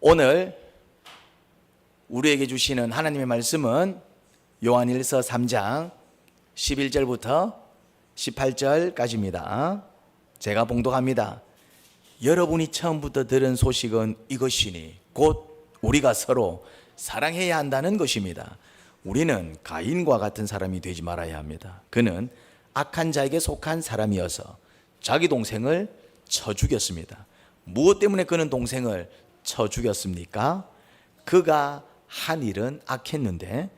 오늘 우리에게 주시는 하나님의 말씀은 요한일서 3장 11절부터 18절까지입니다. 제가 봉독합니다. 여러분이 처음부터 들은 소식은 이것이니 곧 우리가 서로 사랑해야 한다는 것입니다. 우리는 가인과 같은 사람이 되지 말아야 합니다. 그는 악한 자에게 속한 사람이어서 자기 동생을 쳐 죽였습니다. 무엇 때문에 그는 동생을 쳐 죽였습니까? 그가 한 일은 악했는데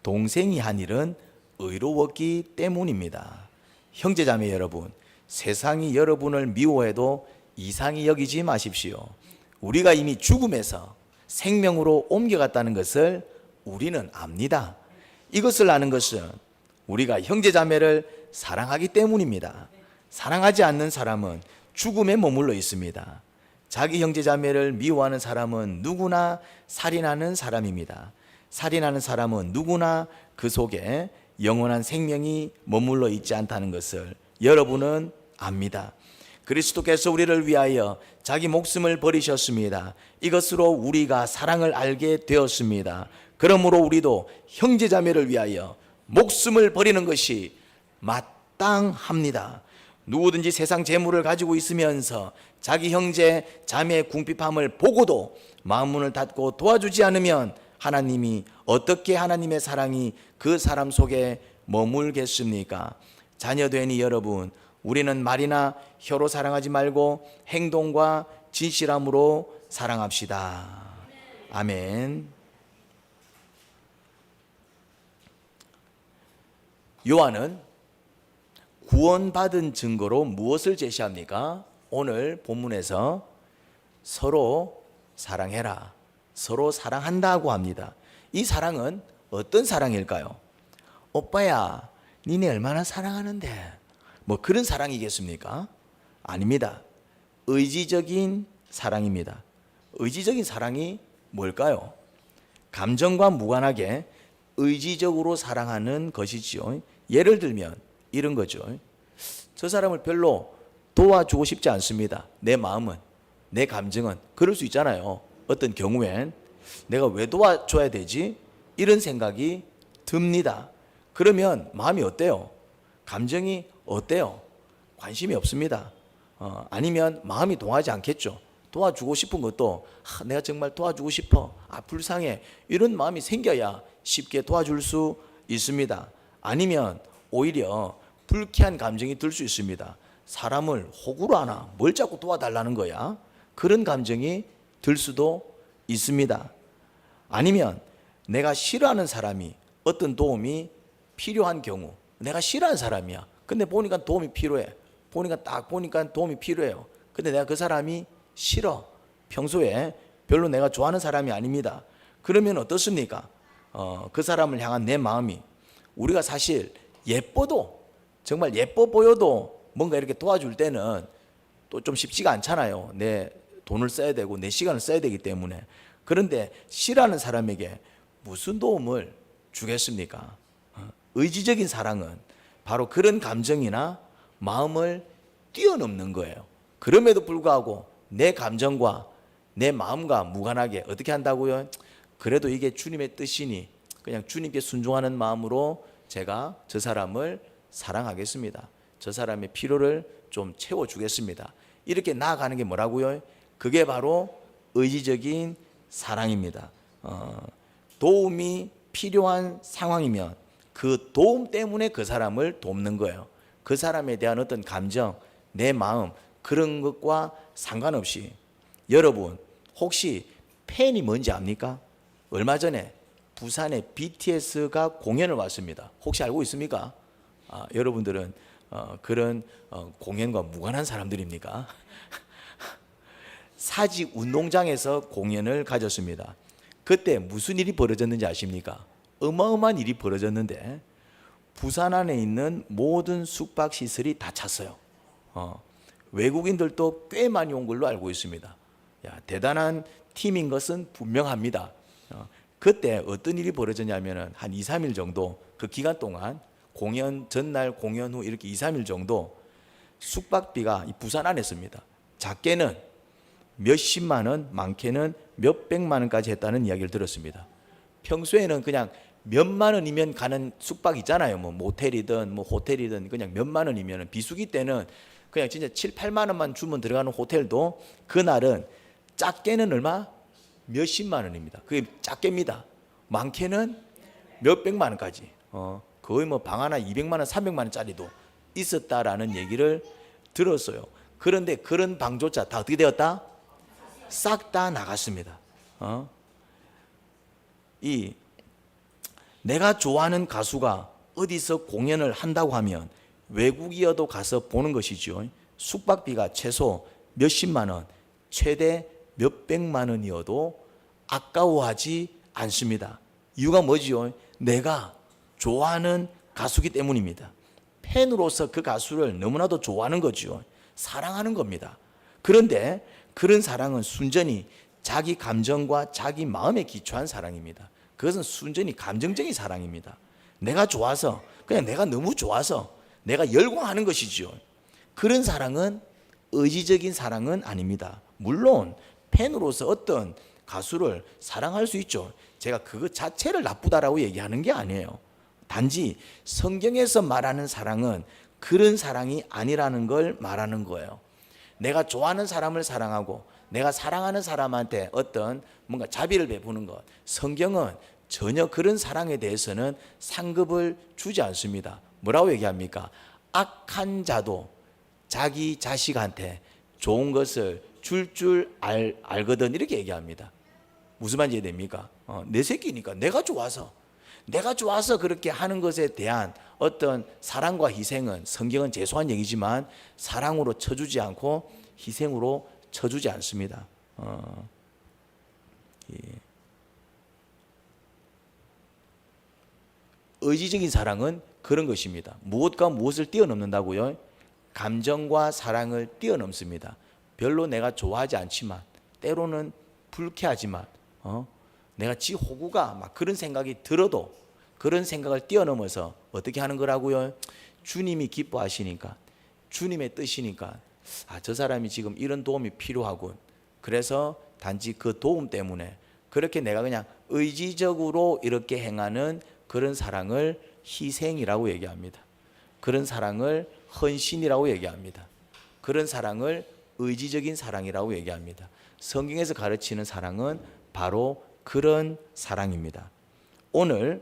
동생이 한 일은 의로웠기 때문입니다. 형제자매 여러분, 세상이 여러분을 미워해도 이상히 여기지 마십시오. 우리가 이미 죽음에서 생명으로 옮겨갔다는 것을 우리는 압니다. 이것을 아는 것은 우리가 형제자매를 사랑하기 때문입니다. 사랑하지 않는 사람은 죽음에 머물러 있습니다. 자기 형제자매를 미워하는 사람은 누구나 살인하는 사람입니다. 살인하는 사람은 누구나 그 속에 영원한 생명이 머물러 있지 않다는 것을 여러분은 압니다. 그리스도께서 우리를 위하여 자기 목숨을 버리셨습니다. 이것으로 우리가 사랑을 알게 되었습니다. 그러므로 우리도 형제자매를 위하여 목숨을 버리는 것이 마땅합니다. 누구든지 세상 재물을 가지고 있으면서 자기 형제 자매의 궁핍함을 보고도 마음 문을 닫고 도와주지 않으면 하나님이 어떻게 하나님의 사랑이 그 사람 속에 머물겠습니까? 자녀되니 여러분, 우리는 말이나 혀로 사랑하지 말고 행동과 진실함으로 사랑합시다. 아멘. 요한은 구원받은 증거로 무엇을 제시합니까? 오늘 본문에서 서로 사랑해라, 서로 사랑한다고 합니다. 이 사랑은 어떤 사랑일까요? 오빠야, 니네 얼마나 사랑하는데, 뭐 그런 사랑이겠습니까? 아닙니다. 의지적인 사랑입니다. 의지적인 사랑이 뭘까요? 감정과 무관하게 의지적으로 사랑하는 것이지요. 예를 들면 이런 거죠. 저 사람을 별로 도와주고 싶지 않습니다. 내 마음은, 내 감정은 그럴 수 있잖아요. 어떤 경우엔 내가 왜 도와줘야 되지? 이런 생각이 듭니다. 그러면 마음이 어때요? 감정이 어때요? 관심이 없습니다. 아니면 마음이 동하지 않겠죠. 도와주고 싶은 것도 내가 정말 도와주고 싶어, 불쌍해, 이런 마음이 생겨야 쉽게 도와줄 수 있습니다. 아니면 오히려 불쾌한 감정이 들 수 있습니다. 사람을 호구로 하나, 뭘 자꾸 도와달라는 거야? 그런 감정이 들 수도 있습니다. 아니면 내가 싫어하는 사람이 어떤 도움이 필요한 경우, 내가 싫어하는 사람이야. 근데 보니까 도움이 필요해. 딱 보니까 도움이 필요해요. 근데 내가 그 사람이 싫어. 평소에 별로 내가 좋아하는 사람이 아닙니다. 그러면 어떻습니까? 그 사람을 향한 내 마음이, 우리가 사실 예뻐도, 정말 예뻐 보여도 뭔가 이렇게 도와줄 때는 또 좀 쉽지가 않잖아요. 내 돈을 써야 되고 내 시간을 써야 되기 때문에. 그런데 싫어하는 사람에게 무슨 도움을 주겠습니까? 의지적인 사랑은 바로 그런 감정이나 마음을 뛰어넘는 거예요. 그럼에도 불구하고 내 감정과 내 마음과 무관하게 어떻게 한다고요? 그래도 이게 주님의 뜻이니 그냥 주님께 순종하는 마음으로 제가 저 사람을 사랑하겠습니다. 저 사람의 필요를 좀 채워주겠습니다. 이렇게 나아가는 게 뭐라고요? 그게 바로 의지적인 사랑입니다. 도움이 필요한 상황이면 그 도움 때문에 그 사람을 돕는 거예요. 그 사람에 대한 어떤 감정, 내 마음, 그런 것과 상관없이. 여러분, 혹시 팬이 뭔지 압니까? 얼마 전에 부산에 BTS가 공연을 왔습니다. 혹시 알고 있습니까? 여러분들은 그런 공연과 무관한 사람들입니까? 사직 운동장에서 공연을 가졌습니다. 그때 무슨 일이 벌어졌는지 아십니까? 어마어마한 일이 벌어졌는데 부산 안에 있는 모든 숙박시설이 다 찼어요. 외국인들도 꽤 많이 온 걸로 알고 있습니다. 대단한 팀인 것은 분명합니다. 그때 어떤 일이 벌어졌냐면 한 2, 3일 정도, 그 기간 동안 공연 전날, 공연 후 이렇게 2, 3일 정도 숙박비가 부산 안에 씁니다. 작게는 몇십만 원, 많게는 몇백만 원까지 했다는 이야기를 들었습니다. 평소에는 그냥 몇만 원이면 가는 숙박 있잖아요. 뭐 모텔이든 뭐 호텔이든 그냥 몇만 원이면, 비수기 때는 그냥 진짜 7, 8만 원만 주면 들어가는 호텔도 그날은 작게는 얼마? 몇십만 원입니다. 그게 작게입니다. 많게는 몇백만 원까지. 거의 뭐 방 하나 200만 원, 300만 원짜리도 있었다라는 얘기를 들었어요. 그런데 그런 방조차 다 어떻게 되었다? 싹 다 나갔습니다. 이 내가 좋아하는 가수가 어디서 공연을 한다고 하면 외국이어도 가서 보는 것이죠. 숙박비가 최소 몇십만 원, 최대 몇백만 원이어도 아까워하지 않습니다. 이유가 뭐지요? 내가 좋아하는 가수기 때문입니다. 팬으로서 그 가수를 너무나도 좋아하는 거죠. 사랑하는 겁니다. 그런데 그런 사랑은 순전히 자기 감정과 자기 마음에 기초한 사랑입니다. 그것은 순전히 감정적인 사랑입니다. 내가 좋아서, 그냥 내가 너무 좋아서 내가 열광하는 것이죠. 그런 사랑은 의지적인 사랑은 아닙니다. 물론 팬으로서 어떤 가수를 사랑할 수 있죠. 제가 그것 자체를 나쁘다라고 얘기하는 게 아니에요. 단지 성경에서 말하는 사랑은 그런 사랑이 아니라는 걸 말하는 거예요. 내가 좋아하는 사람을 사랑하고 내가 사랑하는 사람한테 어떤 뭔가 자비를 베푸는 것, 성경은 전혀 그런 사랑에 대해서는 상급을 주지 않습니다. 뭐라고 얘기합니까? 악한 자도 자기 자식한테 좋은 것을 줄 알거든, 이렇게 얘기합니다. 무슨 말인지 이해됩니까? 내 새끼니까 내가 좋아서 그렇게 하는 것에 대한 어떤 사랑과 희생은, 성경은 제소한 얘기지만 사랑으로 쳐주지 않고 희생으로 쳐주지 않습니다. 예. 의지적인 사랑은 그런 것입니다. 무엇과 무엇을 뛰어넘는다고요? 감정과 사랑을 뛰어넘습니다. 별로 내가 좋아하지 않지만, 때로는 불쾌하지만, 내가 지 호구가 막 그런 생각이 들어도 그런 생각을 뛰어넘어서 어떻게 하는 거라고요? 주님이 기뻐하시니까, 주님의 뜻이니까, 저 사람이 지금 이런 도움이 필요하군. 그래서 단지 그 도움 때문에 그렇게 내가 그냥 의지적으로 이렇게 행하는 그런 사랑을 희생이라고 얘기합니다. 그런 사랑을 헌신이라고 얘기합니다. 그런 사랑을 의지적인 사랑이라고 얘기합니다. 성경에서 가르치는 사랑은 바로 그런 사랑입니다. 오늘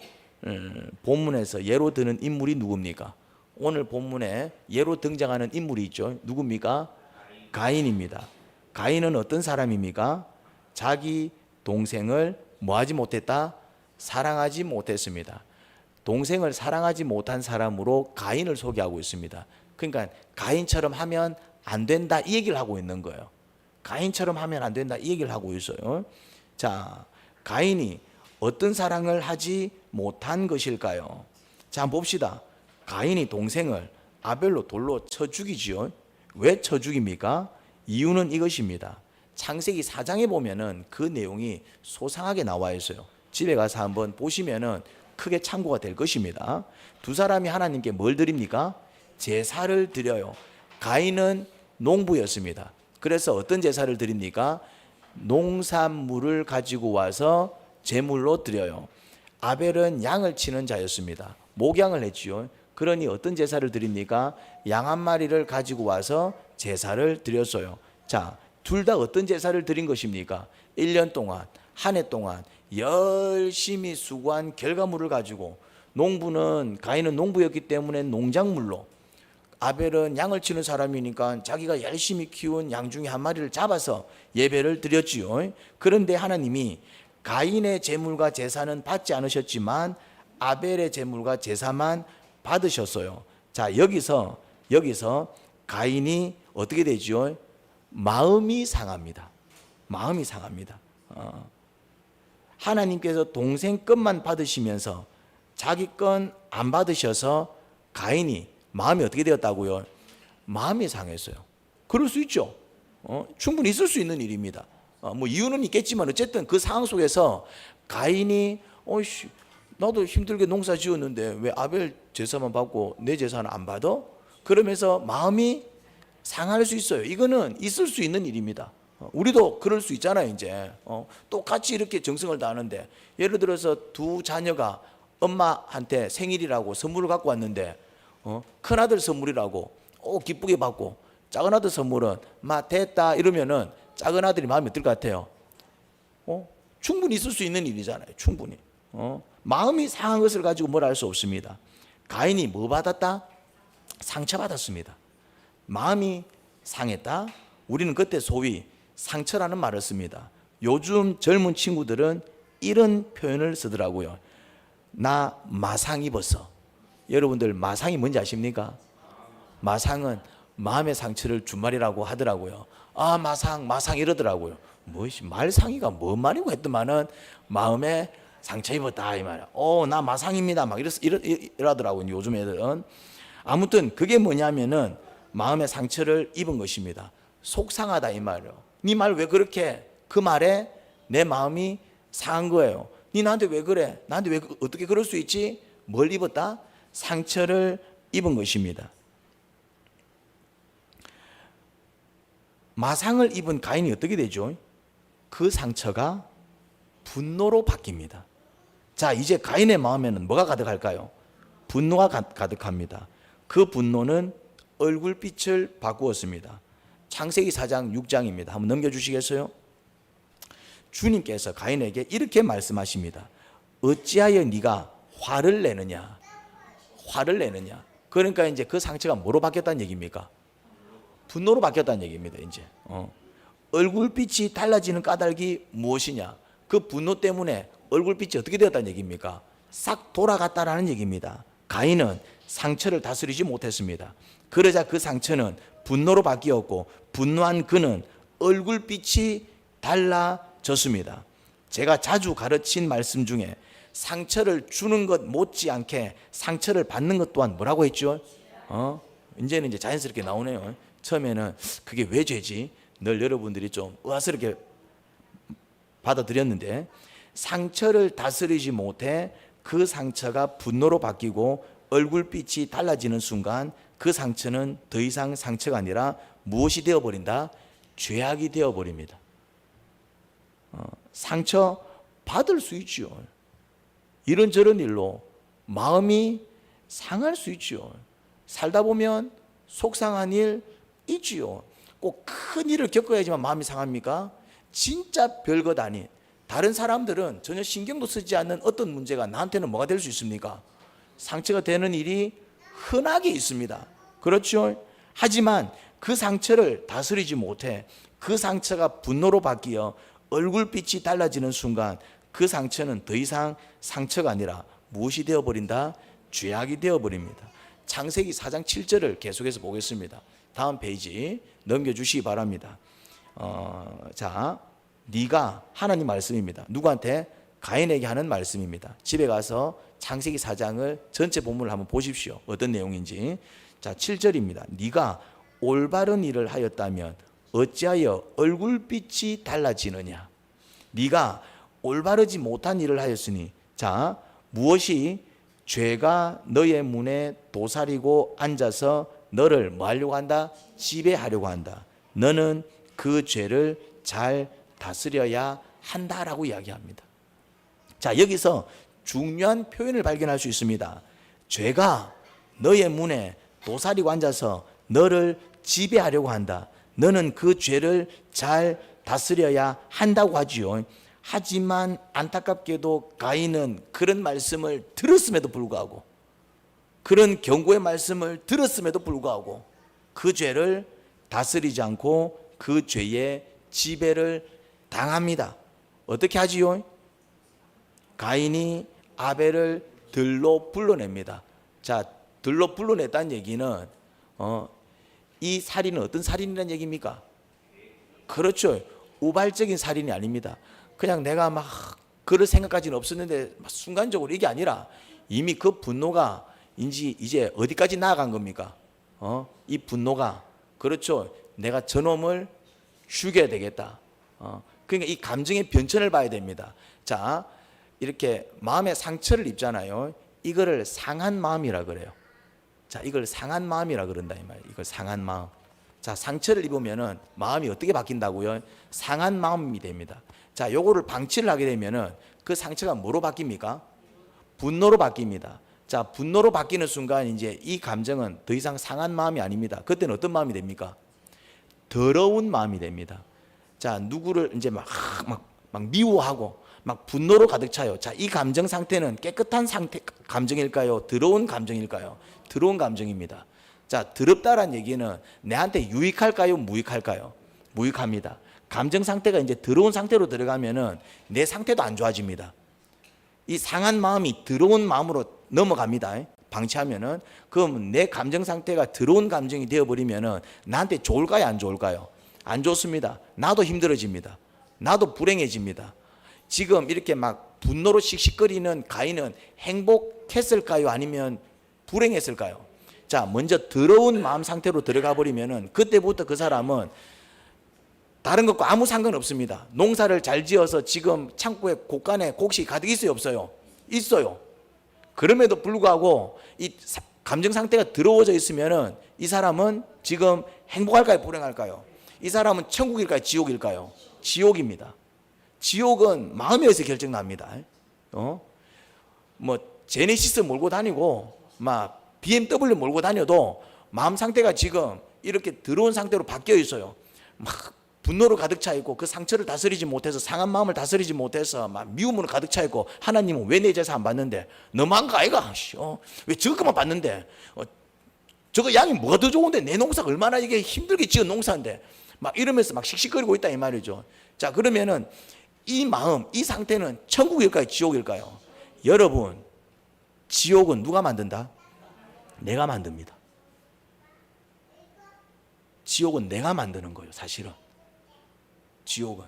본문에서 예로 드는 인물이 누굽니까? 오늘 본문에 예로 등장하는 인물이 있죠. 누굽니까? 가인입니다. 가인은 어떤 사람입니까? 자기 동생을 뭐하지 못했다? 사랑하지 못했습니다. 동생을 사랑하지 못한 사람으로 가인을 소개하고 있습니다. 그러니까 가인처럼 하면 안 된다, 이 얘기를 하고 있는 거예요. 가인처럼 하면 안 된다, 이 얘기를 하고 있어요. 자, 가인이 어떤 사랑을 하지 못한 것일까요? 자, 한번 봅시다. 가인이 동생을 아벨로 돌로 쳐 죽이지요. 왜 쳐 죽입니까? 이유는 이것입니다. 창세기 4장에 보면은 그 내용이 소상하게 나와 있어요. 집에 가서 한번 보시면은 크게 참고가 될 것입니다. 두 사람이 하나님께 뭘 드립니까? 제사를 드려요. 가인은 농부였습니다. 그래서 어떤 제사를 드립니까? 농산물을 가지고 와서 제물로 드려요. 아벨은 양을 치는 자였습니다. 목양을 했지요. 그러니 어떤 제사를 드립니까? 양 한 마리를 가지고 와서 제사를 드렸어요. 자, 둘 다 어떤 제사를 드린 것입니까? 1년 동안, 한 해 동안 열심히 수고한 결과물을 가지고, 농부는, 가인은 농부였기 때문에 농작물로, 아벨은 양을 치는 사람이니까 자기가 열심히 키운 양 중에 한 마리를 잡아서 예배를 드렸지요. 그런데 하나님이 가인의 제물과 제사는 받지 않으셨지만 아벨의 제물과 제사만 받으셨어요. 자, 여기서 가인이 어떻게 되죠? 마음이 상합니다. 마음이 상합니다. 하나님께서 동생 것만 받으시면서 자기 건 안 받으셔서 가인이 마음이 어떻게 되었다고요? 마음이 상했어요. 그럴 수 있죠. 충분히 있을 수 있는 일입니다. 뭐 이유는 있겠지만 어쨌든 그 상황 속에서 가인이 나도 힘들게 농사 지었는데 왜 아벨 제사만 받고 내 제사는 안 받아? 그러면서 마음이 상할 수 있어요. 이거는 있을 수 있는 일입니다. 우리도 그럴 수 있잖아요. 이제 똑같이 이렇게 정성을 다하는데, 예를 들어서 두 자녀가 엄마한테 생일이라고 선물을 갖고 왔는데 큰아들 선물이라고 기쁘게 받고, 작은아들 선물은 마 됐다 이러면은 작은아들이 마음이 어떨 것 같아요? 충분히 있을 수 있는 일이잖아요. 충분히 마음이 상한 것을 가지고 뭘 할 수 없습니다. 가인이 뭐 받았다? 상처받았습니다. 마음이 상했다. 우리는 그때 소위 상처라는 말을 씁니다. 요즘 젊은 친구들은 이런 표현을 쓰더라고요. 나 마상 입었어. 여러분들 마상이 뭔지 아십니까? 마상은 마음의 상처를 준 말이라고 하더라고요. 아, 마상 이러더라고요. 말상이가 뭔 말이고 했더만은 마음에 상처 입었다 이 말이야. 나 마상입니다 막 이러더라고요. 요즘 애들은. 아무튼 그게 뭐냐면은 마음의 상처를 입은 것입니다. 속상하다 이 말이에요. 네 말 왜 그렇게, 그 말에 내 마음이 상한 거예요. 네 나한테 왜 그래? 나한테 왜 어떻게 그럴 수 있지? 뭘 입었다? 상처를 입은 것입니다. 마상을 입은 가인이 어떻게 되죠? 그 상처가 분노로 바뀝니다. 자, 이제 가인의 마음에는 뭐가 가득할까요? 분노가 가득합니다. 그 분노는 얼굴빛을 바꾸었습니다. 창세기 4장 6장입니다. 한번 넘겨주시겠어요? 주님께서 가인에게 이렇게 말씀하십니다. 어찌하여 네가 화를 내느냐? 화를 내느냐? 그러니까 이제 그 상처가 뭐로 바뀌었다는 얘기입니까? 분노로 바뀌었다는 얘기입니다. 이제 얼굴빛이 달라지는 까닭이 무엇이냐? 그 분노 때문에 얼굴빛이 어떻게 되었다는 얘기입니까? 싹 돌아갔다라는 얘기입니다. 가인은 상처를 다스리지 못했습니다. 그러자 그 상처는 분노로 바뀌었고, 분노한 그는 얼굴빛이 달라졌습니다. 제가 자주 가르친 말씀 중에 상처를 주는 것 못지않게 상처를 받는 것 또한 뭐라고 했죠? 이제는 이제 자연스럽게 나오네요. 처음에는 그게 왜 죄지? 늘 여러분들이 좀 의아스럽게 받아들였는데, 상처를 다스리지 못해 그 상처가 분노로 바뀌고 얼굴빛이 달라지는 순간 그 상처는 더 이상 상처가 아니라 무엇이 되어버린다? 죄악이 되어버립니다. 상처 받을 수 있죠. 이런저런 일로 마음이 상할 수 있죠. 살다 보면 속상한 일 있지요. 꼭 큰 일을 겪어야지만 마음이 상합니까? 진짜 별것 아닌, 다른 사람들은 전혀 신경도 쓰지 않는 어떤 문제가 나한테는 뭐가 될 수 있습니까? 상처가 되는 일이 흔하게 있습니다. 그렇죠? 하지만 그 상처를 다스리지 못해 그 상처가 분노로 바뀌어 얼굴빛이 달라지는 순간 그 상처는 더 이상 상처가 아니라 무엇이 되어버린다? 죄악이 되어버립니다. 창세기 4장 7절을 계속해서 보겠습니다. 다음 페이지 넘겨주시기 바랍니다. 자, 네가, 하나님 말씀입니다. 누구한테? 가인에게 하는 말씀입니다. 집에 가서 창세기 4장을 전체 본문을 한번 보십시오. 어떤 내용인지. 자, 7절입니다. 네가 올바른 일을 하였다면 어찌하여 얼굴빛이 달라지느냐? 네가 올바르지 못한 일을 하였으니, 자, 무엇이 죄가 너의 문에 도사리고 앉아서 너를 뭐 하려고 한다? 지배하려고 한다. 너는 그 죄를 잘 다스려야 한다라고 이야기합니다. 자, 여기서 중요한 표현을 발견할 수 있습니다. 죄가 너의 문에 도사리고 앉아서 너를 지배하려고 한다. 너는 그 죄를 잘 다스려야 한다고 하지요. 하지만 안타깝게도 가인은 그런 말씀을 들었음에도 불구하고, 그런 경고의 말씀을 들었음에도 불구하고 그 죄를 다스리지 않고 그 죄의 지배를 당합니다. 어떻게 하지요? 가인이 아벨을 들로 불러냅니다. 자, 들로 불러냈다는 얘기는 이 살인은 어떤 살인이라는 얘기입니까? 그렇죠. 우발적인 살인이 아닙니다. 그냥 내가 막 그럴 생각까지는 없었는데 순간적으로, 이게 아니라 이미 그 분노가 이제 어디까지 나아간 겁니까? 이 분노가, 그렇죠. 내가 저놈을 죽여야 되겠다. 그러니까 이 감정의 변천을 봐야 됩니다. 자, 이렇게 마음의 상처를 입잖아요. 이거를 상한 마음이라 그래요. 자, 이걸 상한 마음이라 그런다 이 말이에요. 이걸 상한 마음. 자, 상처를 입으면은 마음이 어떻게 바뀐다고요? 상한 마음이 됩니다. 자, 요거를 방치를 하게 되면은 그 상처가 뭐로 바뀝니까? 분노로 바뀝니다. 자, 분노로 바뀌는 순간 이제 이 감정은 더 이상 상한 마음이 아닙니다. 그때는 어떤 마음이 됩니까? 더러운 마음이 됩니다. 자, 누구를 이제 막 미워하고 막 분노로 가득 차요. 자, 이 감정 상태는 깨끗한 상태 감정일까요? 더러운 감정일까요? 더러운 감정입니다. 자, 더럽다란 얘기는 내한테 유익할까요? 무익할까요? 무익합니다. 감정 상태가 이제 더러운 상태로 들어가면은 내 상태도 안 좋아집니다. 이 상한 마음이 더러운 마음으로 넘어갑니다. 방치하면은 그럼 내 감정 상태가 더러운 감정이 되어버리면은 나한테 좋을까요? 안 좋을까요? 안 좋습니다. 나도 힘들어집니다. 나도 불행해집니다. 지금 이렇게 막 분노로 씩씩거리는 가인은 행복했을까요? 아니면 불행했을까요? 자, 먼저 더러운 마음 상태로 들어가 버리면은 그때부터 그 사람은 다른 것과 아무 상관없습니다. 농사를 잘 지어서 지금 창고에 곡간에 곡식이 가득 있어요, 없어요? 있어요. 그럼에도 불구하고 이 감정 상태가 더러워져 있으면은 이 사람은 지금 행복할까요, 불행할까요? 이 사람은 천국일까요, 지옥일까요? 지옥입니다. 지옥은 마음에서 결정납니다. 뭐 제네시스 몰고 다니고 막 BMW 몰고 다녀도 마음 상태가 지금 이렇게 더러운 상태로 바뀌어 있어요. 막 분노로 가득 차 있고 그 상처를 다스리지 못해서 상한 마음을 다스리지 못해서 막 미움으로 가득 차 있고 하나님은 왜 내 제사 안 받는데? 너무한 거 아이가? 왜 저것만 받는데? 저거 양이 뭐가 더 좋은데? 내 농사가 얼마나 이게 힘들게 지은 농사인데 막 이러면서 막 씩씩거리고 있다 이 말이죠. 자, 그러면은 이 마음, 이 상태는 천국일까요, 지옥일까요? 여러분, 지옥은 누가 만든다? 내가 만듭니다. 지옥은 내가 만드는 거예요, 사실은. 지옥은,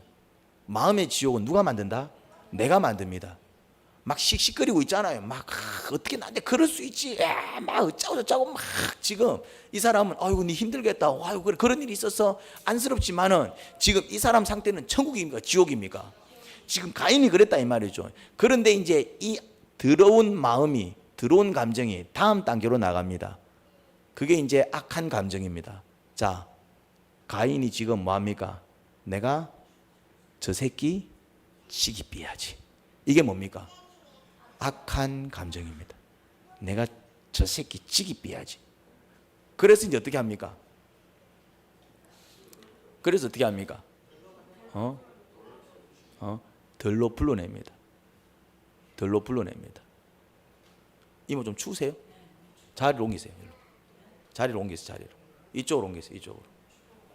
마음의 지옥은 누가 만든다? 내가 만듭니다. 막 씩씩거리고 있잖아요. 막 어떻게 나한테 그럴 수 있지? 막 어쩌고 저쩌고 막 지금 이 사람은 아이고 니 힘들겠다. 아이고 그래 그런 일이 있었어. 안쓰럽지만은 지금 이 사람 상태는 천국입니까? 지옥입니까? 지금 가인이 그랬다 이 말이죠. 그런데 이제 이 더러운 마음이, 더러운 감정이 다음 단계로 나갑니다. 그게 이제 악한 감정입니다. 자, 가인이 지금 뭐 합니까? 내가 저 새끼 치기삐야지. 이게 뭡니까? 악한 감정입니다. 내가 저 새끼 치기삐야지. 그래서 이제 어떻게 합니까? 그래서 어떻게 합니까? 덜로 불러냅니다. 덜로 불러냅니다. 이모 좀 추우세요? 자리를 옮기세요. 자리를 옮기세요. 자리로. 이쪽으로 옮기세요. 이쪽으로.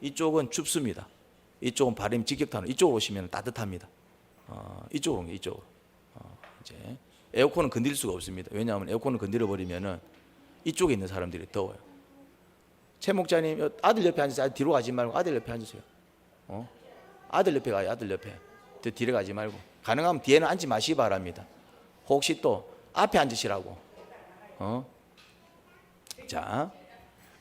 이쪽은 춥습니다. 이쪽은 바람이 직격타는 이쪽으로 오시면 따뜻합니다. 이쪽으로 옮겨. 이쪽으로. 이제 에어컨은 건드릴 수가 없습니다. 왜냐하면 에어컨을 건드려 버리면은 이쪽에 있는 사람들이 더워요. 최 목자님 아들 옆에 앉으세요. 뒤로 가지 말고 아들 옆에 앉으세요. 아들 옆에 가요. 아들 옆에. 더 뒤로 가지 말고 가능하면 뒤에는 앉지 마시기 바랍니다. 혹시 또 앞에 앉으시라고. 자,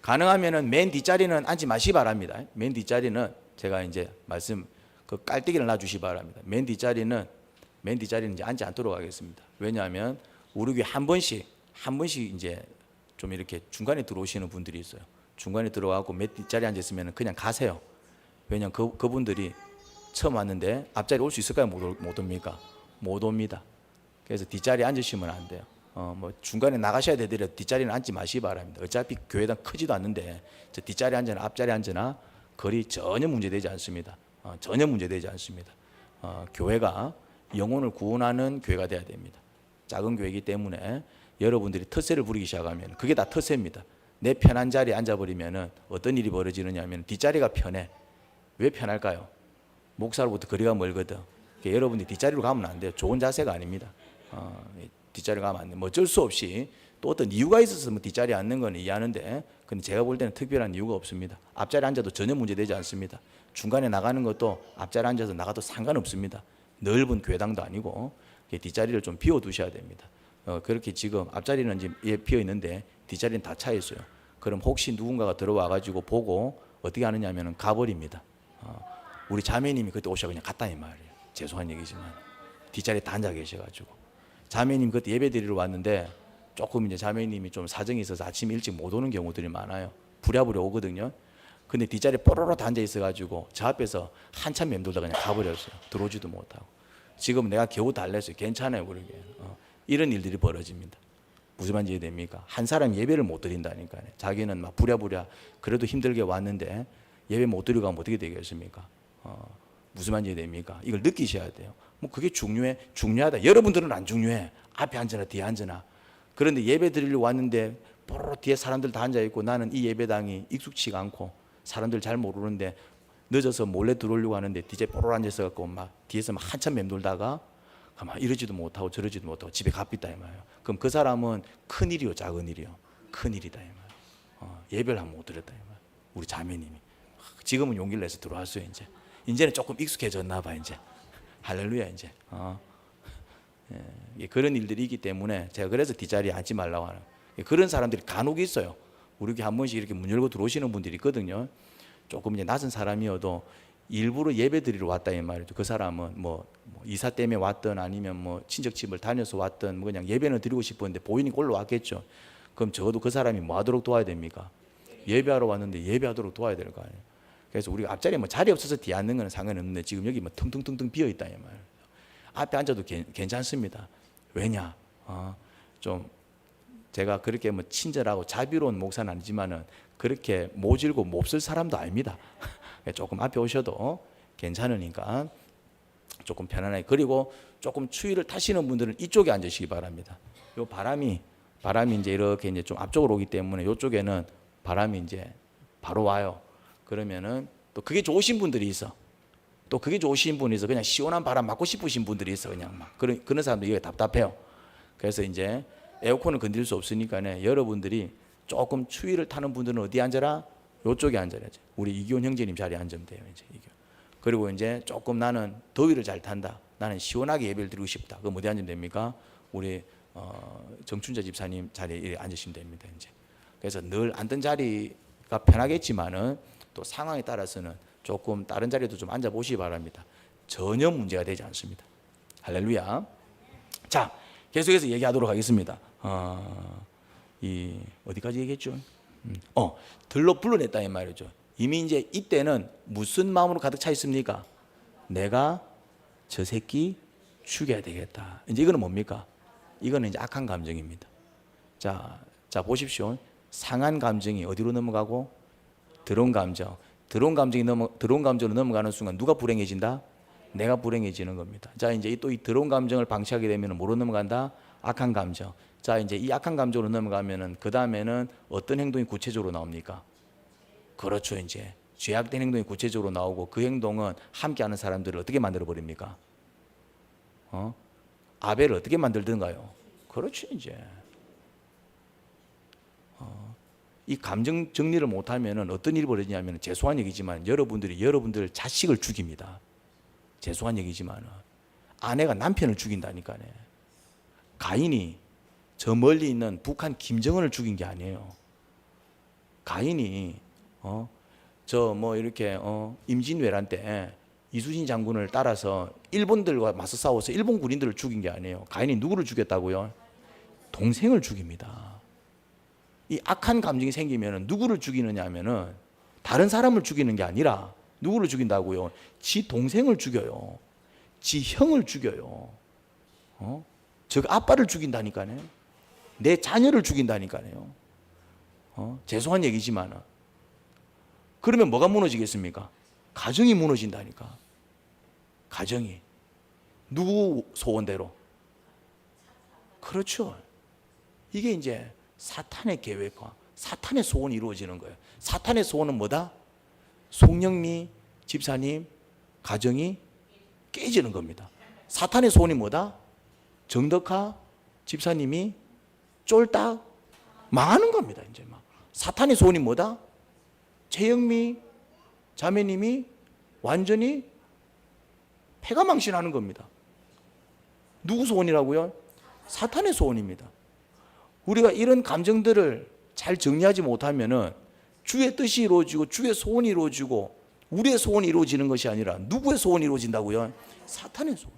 가능하면은 맨 뒷자리는 앉지 마시기 바랍니다. 맨 뒷자리는 제가 이제 말씀 그 깔때기를 놔주시기 바랍니다. 맨 뒷자리는 이제 앉지 않도록 하겠습니다. 왜냐하면 우리 교회 한 번씩 이제 좀 이렇게 중간에 들어오시는 분들이 있어요. 중간에 들어와갖고 맨 뒷자리에 앉았으면 그냥 가세요. 왜냐하면 그분들이 처음 왔는데 앞자리 올 수 있을까요? 못 옵니까? 못 옵니다. 그래서 뒷자리에 앉으시면 안 돼요. 뭐 중간에 나가셔야 되더라도 뒷자리는 앉지 마시기 바랍니다. 어차피 교회당 크지도 않는데 저 뒷자리에 앉으나 앞자리에 앉으나 거리 전혀 문제되지 않습니다. 전혀 문제되지 않습니다. 교회가 영혼을 구원하는 교회가 돼야 됩니다. 작은 교회이기 때문에 여러분들이 텃세를 부리기 시작하면 그게 다 텃세입니다. 내 편한 자리에 앉아버리면 어떤 일이 벌어지느냐 하면 뒷자리가 편해. 왜 편할까요? 목사로부터 거리가 멀거든. 그러니까 여러분들이 뒷자리로 가면 안 돼요. 좋은 자세가 아닙니다. 뒷자리로 가면 안 돼요. 뭐 어쩔 수 없이 또 어떤 이유가 있어서 뭐 뒷자리에 앉는 건 이해하는데 근데 제가 볼 때는 특별한 이유가 없습니다. 앞자리에 앉아도 전혀 문제되지 않습니다. 중간에 나가는 것도 앞자리에 앉아서 나가도 상관없습니다. 넓은 교회당도 아니고 뒷자리를 좀 비워두셔야 됩니다. 그렇게 지금 앞자리는 지금 비어 있는데 뒷자리는 다 차 있어요. 그럼 혹시 누군가가 들어와 가지고 보고 어떻게 하느냐 하면 가버립니다. 우리 자매님이 그때 오셔 그냥 갔다 이 말이에요. 죄송한 얘기지만 뒷자리에 다 앉아 계셔가지고 자매님 그때 예배 드리러 왔는데 조금 이제 자매님이 좀 사정이 있어서 아침 일찍 못 오는 경우들이 많아요. 부랴부랴 오거든요. 근데 뒷자리에 뽀로로 앉아 있어가지고 저 앞에서 한참 맴돌다 그냥 가버렸어요. 들어오지도 못하고. 지금 내가 겨우 달랬어요. 괜찮아요, 그러게. 이런 일들이 벌어집니다. 무슨 말인지 이해됩니까? 한 사람 예배를 못 드린다니까요. 자기는 막 부랴부랴 그래도 힘들게 왔는데 예배 못 드리고 하면 어떻게 되겠습니까? 무슨 말인지 이해됩니까? 이걸 느끼셔야 돼요. 뭐 그게 중요하다. 여러분들은 안 중요해. 앞에 앉으나 뒤에 앉으나. 그런데 예배 드리려고 왔는데 뽀로로 뒤에 사람들 다 앉아 있고 나는 이 예배당이 익숙치가 않고 사람들 잘 모르는데 늦어서 몰래 들어오려고 하는데 뒤에 뽀로로 앉아 있어갖고 막 뒤에서 막 한참 맴돌다가 막 이러지도 못하고 저러지도 못하고 집에 갚있다 이 말이에요. 그럼 그 사람은 큰 일이요, 작은 일이요? 큰 일이다 이 말이에요. 예배를 한번 못 드렸다 이 말이에요. 우리 자매님이 지금은 용기를 내서 들어왔어요. 이제는 조금 익숙해졌나 봐 이제. 할렐루야 이제. 예, 그런 일들이 있기 때문에 제가 그래서 뒷자리에 앉지 말라고 하는. 그런 사람들이 간혹 있어요. 우리 교회 한 번씩 이렇게 문 열고 들어오시는 분들이 있거든요. 조금 이제 낯선 사람이어도 일부러 예배 드리러 왔다 이 말이죠. 그 사람은 뭐 이사 때문에 왔든 아니면 뭐 친척집을 다녀서 왔든 뭐 그냥 예배는 드리고 싶었는데 보이니까 올라왔겠죠. 그럼 적어도 그 사람이 뭐 하도록 도와야 됩니까? 예배하러 왔는데 예배하도록 도와야 될 거 아니에요. 그래서 우리가 앞자리에 뭐 자리 없어서 뒤에 앉는 건 상관없는데 지금 여기 뭐 텅텅텅텅 비어 있다 이 말이에요. 앞에 앉아도 괜찮습니다. 왜냐? 좀 제가 그렇게 뭐 친절하고 자비로운 목사는 아니지만은 그렇게 모질고 몹쓸 사람도 아닙니다. 조금 앞에 오셔도 괜찮으니까 조금 편안하게. 그리고 조금 추위를 타시는 분들은 이쪽에 앉으시기 바랍니다. 요 바람이 이제 이렇게 이제 좀 앞쪽으로 오기 때문에 이쪽에는 바람이 이제 바로 와요. 그러면은 또 그게 좋으신 분들이 있어. 또 그게 좋으신 분이 있어. 그냥 시원한 바람 맞고 싶으신 분들이 있어. 그냥 막 그런 사람들 이게 답답해요. 그래서 이제 에어컨을 건드릴 수 없으니까 여러분들이 조금 추위를 타는 분들은 어디 앉아라? 이쪽에 앉아야지. 우리 이기훈 형제님 자리에 앉으면 돼요. 이제 그리고 이제 조금 나는 더위를 잘 탄다. 나는 시원하게 예배를 드리고 싶다. 그럼 어디 앉으면 됩니까? 우리 정춘자 집사님 자리에 앉으시면 됩니다. 이제 그래서 늘 앉던 자리가 편하겠지만은 또 상황에 따라서는 조금 다른 자리도 좀 앉아 보시기 바랍니다. 전혀 문제가 되지 않습니다. 할렐루야. 자, 계속해서 얘기하도록 하겠습니다. 어디까지 얘기했죠? 들로 불러냈다 이 말이죠. 이미 이제 이때는 무슨 마음으로 가득 차 있습니까? 내가 저 새끼 죽여야 되겠다. 이제 이거는 뭡니까? 이거는 이제 악한 감정입니다. 자 보십시오. 상한 감정이 어디로 넘어가고 더러운 감정. 더러운 감정으로 넘어가는 순간 누가 불행해진다? 내가 불행해지는 겁니다. 자, 이제 또 이 더러운 감정을 방치하게 되면 뭐로 넘어간다? 악한 감정. 자, 이제 이 악한 감정으로 넘어가면은 그 다음에는 어떤 행동이 구체적으로 나옵니까? 그렇죠. 이제 죄악된 행동이 구체적으로 나오고 그 행동은 함께하는 사람들을 어떻게 만들어 버립니까? 아벨을 어떻게 만들던가요? 그렇죠. 이제 이 감정 정리를 못하면은 어떤 일이 벌어지냐면 죄송한 얘기지만 여러분들 자식을 죽입니다. 죄송한 얘기지만 아내가 남편을 죽인다니까요. 가인이 저 멀리 있는 북한 김정은을 죽인 게 아니에요. 가인이 저 뭐 이렇게 임진왜란 때 이순신 장군을 따라서 일본들과 맞서 싸워서 일본 군인들을 죽인 게 아니에요. 가인이 누구를 죽였다고요? 동생을 죽입니다. 이 악한 감정이 생기면 누구를 죽이느냐 하면은 다른 사람을 죽이는 게 아니라 누구를 죽인다고요? 지 동생을 죽여요. 지 형을 죽여요. 즉 아빠를 죽인다니까요. 내 자녀를 죽인다니까요. 죄송한 얘기지만 그러면 뭐가 무너지겠습니까? 가정이 무너진다니까. 가정이 누구 소원대로? 그렇죠. 이게 이제 사탄의 계획과 사탄의 소원이 이루어지는 거예요. 사탄의 소원은 뭐다? 송영미 집사님 가정이 깨지는 겁니다. 사탄의 소원이 뭐다? 정덕하 집사님이 쫄딱 망하는 겁니다. 이제 막 사탄의 소원이 뭐다? 최영미 자매님이 완전히 패가망신하는 겁니다. 누구 소원이라고요? 사탄의 소원입니다. 우리가 이런 감정들을 잘 정리하지 못하면은 주의 뜻이 이루어지고 주의 소원이 이루어지고 우리의 소원이 이루어지는 것이 아니라 누구의 소원이 이루어진다고요? 사탄의 소원.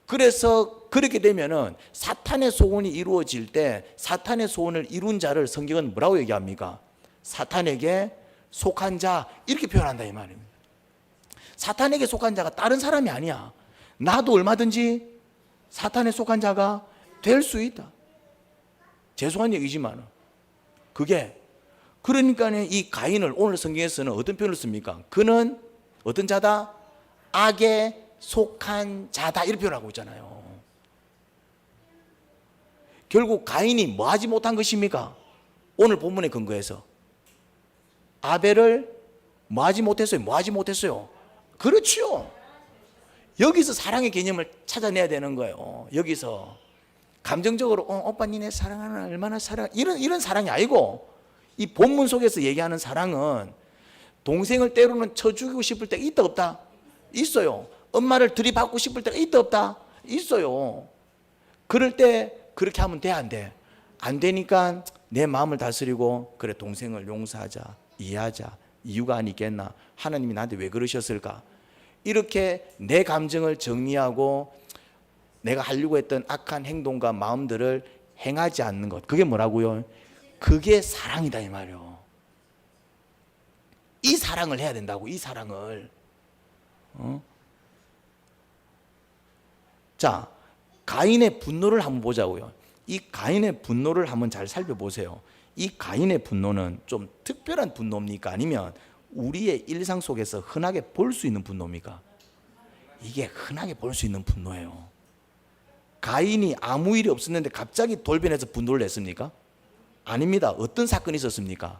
그래서 그렇게 되면은 사탄의 소원이 이루어질 때 사탄의 소원을 이룬 자를 성경은 뭐라고 얘기합니까? 사탄에게 속한 자 이렇게 표현한다 이 말입니다. 사탄에게 속한 자가 다른 사람이 아니야. 나도 얼마든지 사탄에 속한 자가 될 수 있다. 죄송한 얘기지만 그게 그러니까 이 가인을 오늘 성경에서는 어떤 표현을 씁니까? 그는 어떤 자다? 악에 속한 자다 이렇게 표현하고 있잖아요. 결국 가인이 뭐 하지 못한 것입니까? 오늘 본문에 근거해서 아벨을 뭐 하지 못했어요? 뭐 하지 못했어요? 그렇지요. 여기서 사랑의 개념을 찾아내야 되는 거예요. 여기서 감정적으로 오빠 니네 사랑하는 얼마나 사랑 이런 사랑이 아니고 이 본문 속에서 얘기하는 사랑은 동생을 때로는 쳐 죽이고 싶을 때가 있다 없다? 있어요. 엄마를 들이받고 싶을 때가 있다 없다? 있어요. 그럴 때 그렇게 하면 돼 안 돼? 안 되니까 내 마음을 다스리고 그래 동생을 용서하자 이해하자 이유가 아니겠나 하나님이 나한테 왜 그러셨을까 이렇게 내 감정을 정리하고 내가 하려고 했던 악한 행동과 마음들을 행하지 않는 것 그게 뭐라고요? 그게 사랑이다 이 말이요. 이 사랑을 해야 된다고 이 사랑을 자 가인의 분노를 한번 보자고요. 이 가인의 분노를 한번 잘 살펴보세요. 이 가인의 분노는 좀 특별한 분노입니까? 아니면 우리의 일상 속에서 흔하게 볼 수 있는 분노입니까? 이게 흔하게 볼 수 있는 분노예요. 가인이 아무 일이 없었는데 갑자기 돌변해서 분노를 냈습니까? 아닙니다. 어떤 사건이 있었습니까?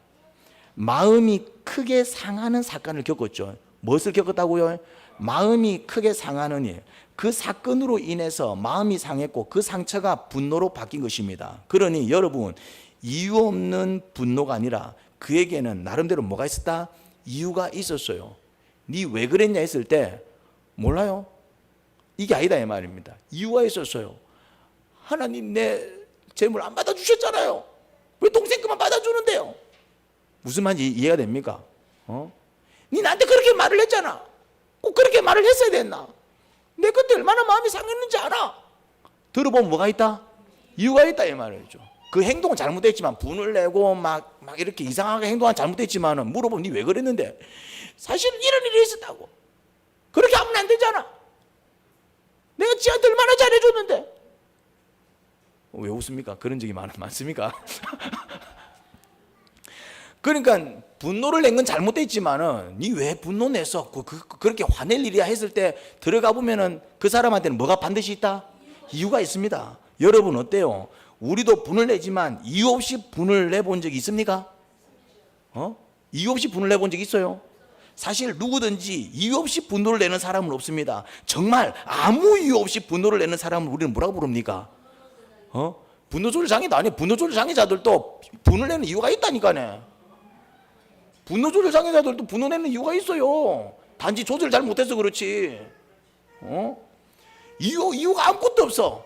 마음이 크게 상하는 사건을 겪었죠. 무엇을 겪었다고요? 마음이 크게 상하는 일. 그 사건으로 인해서 마음이 상했고 그 상처가 분노로 바뀐 것입니다. 그러니 여러분 이유 없는 분노가 아니라 그에게는 나름대로 뭐가 있었다? 이유가 있었어요. 니 왜 그랬냐 했을 때 몰라요. 이게 아니다 이 말입니다. 이유가 있었어요. 하나님 내 재물 안 받아주셨잖아요. 왜 동생 그만 받아주는데요? 무슨 말인지 이해가 됩니까? 니 나한테 그렇게 말을 했잖아. 꼭 그렇게 말을 했어야 됐나? 내 그때 얼마나 마음이 상했는지 알아? 들어보면 뭐가 있다? 이유가 있다 이 말이죠. 그 행동은 잘못됐지만 분을 내고 막 이렇게 이상하게 행동한 잘못됐지만 물어보면 니 왜 그랬는데 사실은 이런 일이 있었다고. 그렇게 하면 안 되잖아. 내가 지한테 얼마나 잘해줬는데. 왜 웃습니까? 그런 적이 많습니까? 그러니까 분노를 낸 건 잘못됐지만은 니 왜 분노 냈어? 그렇게 화낼 일이야 했을 때 들어가 보면은 그 사람한테는 뭐가 반드시 있다? 이유가 있습니다. 여러분 어때요? 우리도 분을 내지만 이유 없이 분을 내본 적이 있습니까? 이유 없이 분을 내본 적이 있어요? 사실 누구든지 이유 없이 분노를 내는 사람은 없습니다. 정말 아무 이유 없이 분노를 내는 사람을 우리는 뭐라고 부릅니까? 분노 조절 장애도 아니에요. 분노 조절 장애자들도 분을 내는 이유가 있다니까네. 분노 조절 장애자들도 분노 내는 이유가 있어요. 단지 조절 잘 못해서 그렇지. 이유가 아무것도 없어.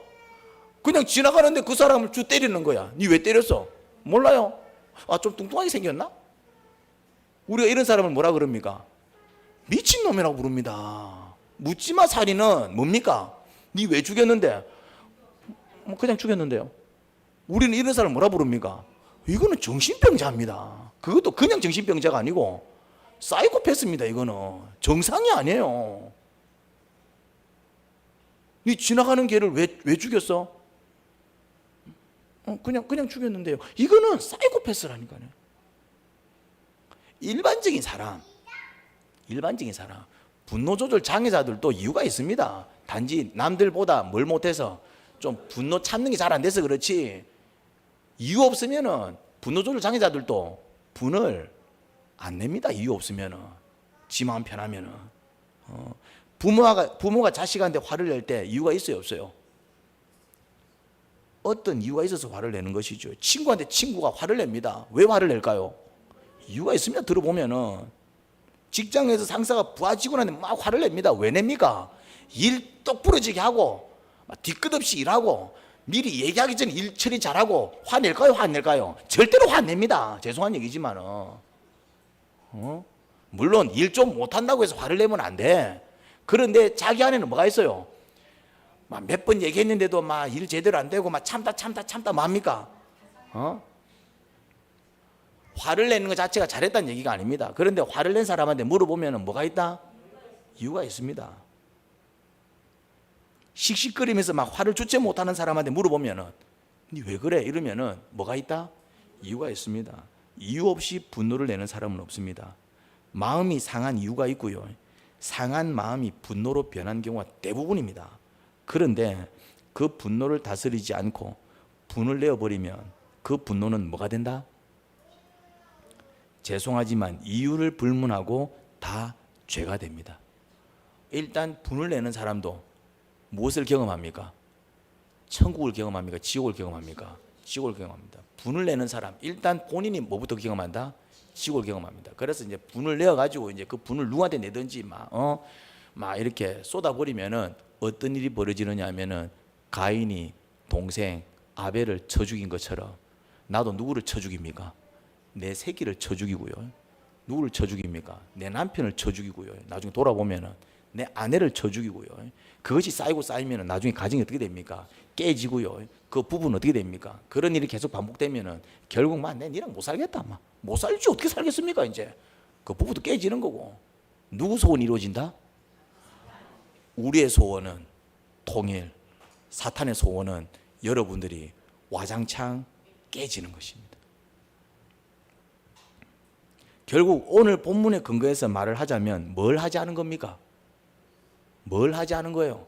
그냥 지나가는데 그 사람을 주 때리는 거야. 니 왜 때렸어? 몰라요. 좀 뚱뚱하게 생겼나? 우리가 이런 사람을 뭐라 그럽니까? 미친놈이라고 부릅니다. 묻지마 살인은 뭡니까? 니 왜 죽였는데? 그냥 죽였는데요. 우리는 이런 사람을 뭐라 부릅니까? 이거는 정신병자입니다. 그것도 그냥 정신병자가 아니고 사이코패스입니다. 이거는 정상이 아니에요. 니 지나가는 개를 왜 죽였어? 그냥 죽였는데요. 이거는 사이코패스라니까요. 일반적인 사람 분노 조절 장애자들도 이유가 있습니다. 단지 남들보다 뭘 못해서 좀 분노 참는 게 잘 안 돼서 그렇지 이유 없으면은 분노 조절 장애자들도 분을 안 냅니다. 이유 없으면은 지 마음 편하면은 부모가 자식한테 화를 낼 때 이유가 있어요 없어요? 어떤 이유가 있어서 화를 내는 것이죠. 친구한테 친구가 화를 냅니다. 왜 화를 낼까요? 이유가 있습니다. 들어보면은 직장에서 상사가 부하 직원한테 막 화를 냅니다. 왜 냅니까? 일 똑부러지게 하고 뒤끝없이 일하고 미리 얘기하기 전에 일 처리 잘하고 화낼까요? 화 안 낼까요? 절대로 화 안 냅니다. 죄송한 얘기지만은 물론 일 좀 못한다고 해서 화를 내면 안 돼. 그런데 자기 안에는 뭐가 있어요? 몇 번 얘기했는데도 일 제대로 안 되고 참다 뭡니까? 화를 내는 것 자체가 잘했다는 얘기가 아닙니다. 그런데 화를 낸 사람한테 물어보면 뭐가 있다? 이유가 있습니다. 씩씩거리면서 막 화를 주체 못하는 사람한테 물어보면 니 왜 그래? 이러면 뭐가 있다? 이유가 있습니다. 이유 없이 분노를 내는 사람은 없습니다. 마음이 상한 이유가 있고요. 상한 마음이 분노로 변한 경우가 대부분입니다. 그런데 그 분노를 다스리지 않고 분을 내어버리면 그 분노는 뭐가 된다? 죄송하지만 이유를 불문하고 다 죄가 됩니다. 일단 분을 내는 사람도 무엇을 경험합니까? 천국을 경험합니까? 지옥을 경험합니까? 지옥을 경험합니다. 분을 내는 사람, 일단 본인이 뭐부터 경험한다? 지옥을 경험합니다. 그래서 이제 분을 내어가지고 이제 그 분을 누구한테 내든지 막 이렇게 쏟아버리면은 어떤 일이 벌어지느냐 하면은 가인이 동생 아벨을 쳐 죽인 것처럼 나도 누구를 쳐 죽입니까? 내 새끼를 쳐 죽이고요. 누구를 쳐 죽입니까? 내 남편을 쳐 죽이고요. 나중에 돌아보면은 내 아내를 쳐 죽이고요. 그것이 쌓이고 쌓이면 나중에 가정이 어떻게 됩니까? 깨지고요. 그 부부는 어떻게 됩니까? 그런 일이 계속 반복되면은 결국 내 니랑 못 살겠다. 못 살지 어떻게 살겠습니까? 이제 그 부부도 깨지는 거고. 누구 소원이 이루어진다? 우리의 소원은 통일, 사탄의 소원은 여러분들이 와장창 깨지는 것입니다. 결국 오늘 본문에 근거해서 말을 하자면 뭘 하지 않은 겁니까? 뭘 하지 않은 거예요?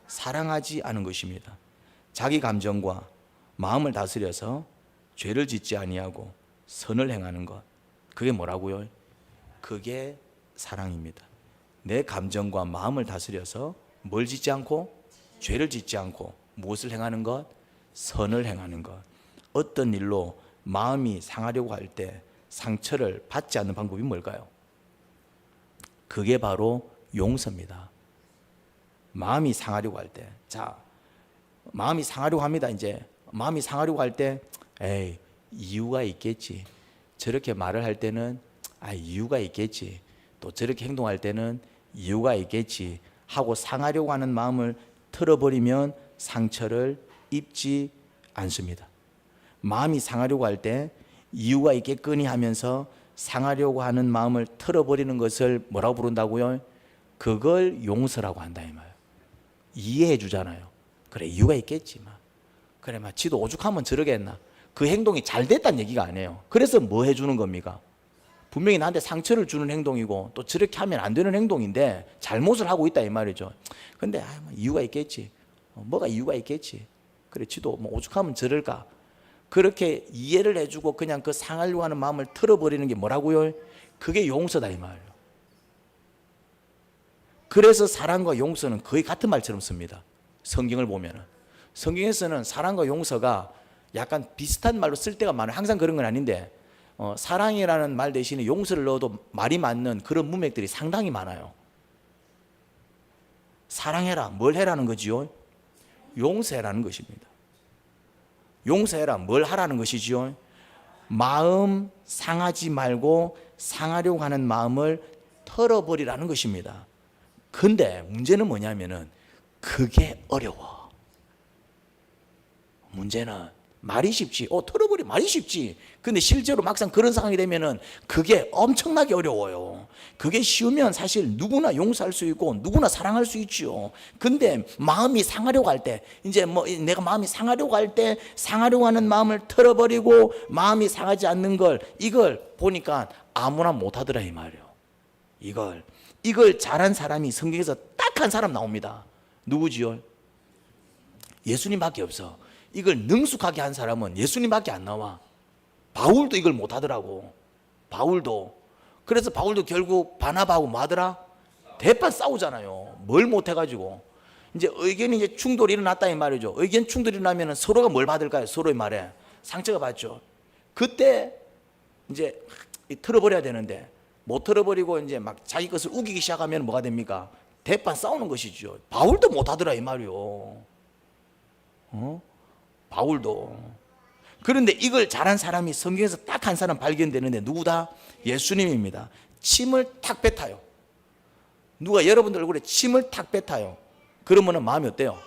사랑하지 않은 것입니다. 자기 감정과 마음을 다스려서 죄를 짓지 아니하고 선을 행하는 것, 그게 뭐라고요? 그게 사랑입니다. 내 감정과 마음을 다스려서 뭘 짓지 않고? 죄를 짓지 않고 무엇을 행하는 것? 선을 행하는 것. 어떤 일로 마음이 상하려고 할 때 상처를 받지 않는 방법이 뭘까요? 그게 바로 용서입니다. 마음이 상하려고 할 때, 마음이 상하려고 합니다. 이제 마음이 상하려고 할 때, 이유가 있겠지. 저렇게 말을 할 때는 이유가 있겠지. 또 저렇게 행동할 때는 이유가 있겠지 하고 상하려고 하는 마음을 틀어버리면 상처를 입지 않습니다. 마음이 상하려고 할 때 이유가 있겠거니 하면서 상하려고 하는 마음을 틀어버리는 것을 뭐라고 부른다고요? 그걸 용서라고 한다 이 말. 이해해 주잖아요. 그래 이유가 있겠지만 그래 지도 오죽하면 저러겠나. 그 행동이 잘 됐다는 얘기가 아니에요. 그래서 뭐 해주는 겁니까? 분명히 나한테 상처를 주는 행동이고 또 저렇게 하면 안 되는 행동인데 잘못을 하고 있다 이 말이죠. 근데 이유가 있겠지. 뭐가 이유가 있겠지. 그래 지도 오죽하면 저럴까. 그렇게 이해를 해주고 그냥 그 상하려고 하는 마음을 틀어버리는 게 뭐라고요? 그게 용서다 이 말이에요. 그래서 사랑과 용서는 거의 같은 말처럼 씁니다. 성경을 보면은. 성경에서는 사랑과 용서가 약간 비슷한 말로 쓸 때가 많아요. 항상 그런 건 아닌데 사랑이라는 말 대신에 용서를 넣어도 말이 맞는 그런 문맥들이 상당히 많아요. 사랑해라. 뭘 해라는 거지요? 용서해라는 것입니다. 용서해라. 뭘 하라는 것이지요? 마음 상하지 말고 상하려고 하는 마음을 털어버리라는 것입니다. 근데 문제는 뭐냐면은 그게 어려워. 문제는 말이 쉽지. 털어버리 말이 쉽지. 근데 실제로 막상 그런 상황이 되면은 그게 엄청나게 어려워요. 그게 쉬우면 사실 누구나 용서할 수 있고 누구나 사랑할 수 있죠. 근데 마음이 상하려고 할 때, 이제 내가 마음이 상하려고 할 때 상하려고 하는 마음을 털어버리고 마음이 상하지 않는 이걸 보니까 아무나 못하더라 이 말이에요. 이걸 잘한 사람이 성경에서 딱 한 사람 나옵니다. 누구지요? 예수님밖에 없어. 이걸 능숙하게 한 사람은 예수님밖에 안 나와. 바울도 이걸 못하더라고. 바울도. 그래서 바울도 결국 바나바하고 뭐 하더라? 대판 싸우잖아요. 뭘 못해가지고. 이제 의견이 이제 충돌이 일어났다 이 말이죠. 의견 충돌이 일어나면 서로가 뭘 받을까요? 서로의 말에 상처가 받죠. 그때 이제 틀어버려야 되는데 못 틀어버리고 이제 막 자기 것을 우기기 시작하면 뭐가 됩니까? 대판 싸우는 것이죠. 바울도 못하더라 이 말이요. 바울도. 그런데 이걸 잘한 사람이 성경에서 딱 한 사람 발견되는데 누구다? 예수님입니다. 침을 탁 뱉어요. 누가 여러분들 얼굴에 침을 탁 뱉어요. 그러면 마음이 어때요?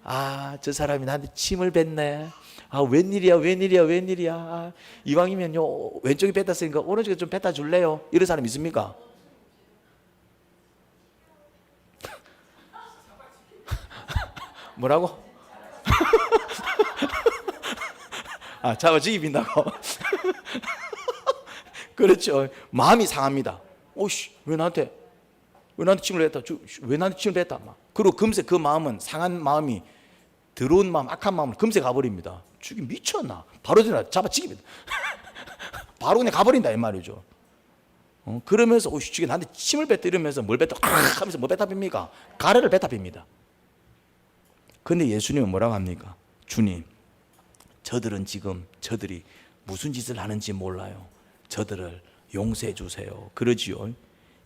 아, 저 사람이 나한테 침을 뱉네. 아, 웬일이야. 아, 이왕이면요, 왼쪽이 뱉었으니까 오른쪽에 좀 뱉어 줄래요? 이런 사람 있습니까? 뭐라고? 아, 잡아지기 빈다고? 그렇죠. 마음이 상합니다. 오씨, 왜 나한테 침을 뱉다? 왜 나한테 침을 뱉다? 막. 그리고 금세 그 마음은, 상한 마음이, 더러운 마음, 악한 마음은 금세 가버립니다. 죽이 미쳤나? 바로 잡아치깁니다. 바로 그냥 가버린다 이 말이죠. 그러면서 오씨, 죽이 나한테 침을 뱉다 이러면서 뭘 뱉다 하면서 뭐 뱉다 빕니까? 가래를 뱉다 빕니다. 근데 예수님은 뭐라고 합니까? 주님, 저들이 무슨 짓을 하는지 몰라요. 저들을 용서해 주세요. 그러지요.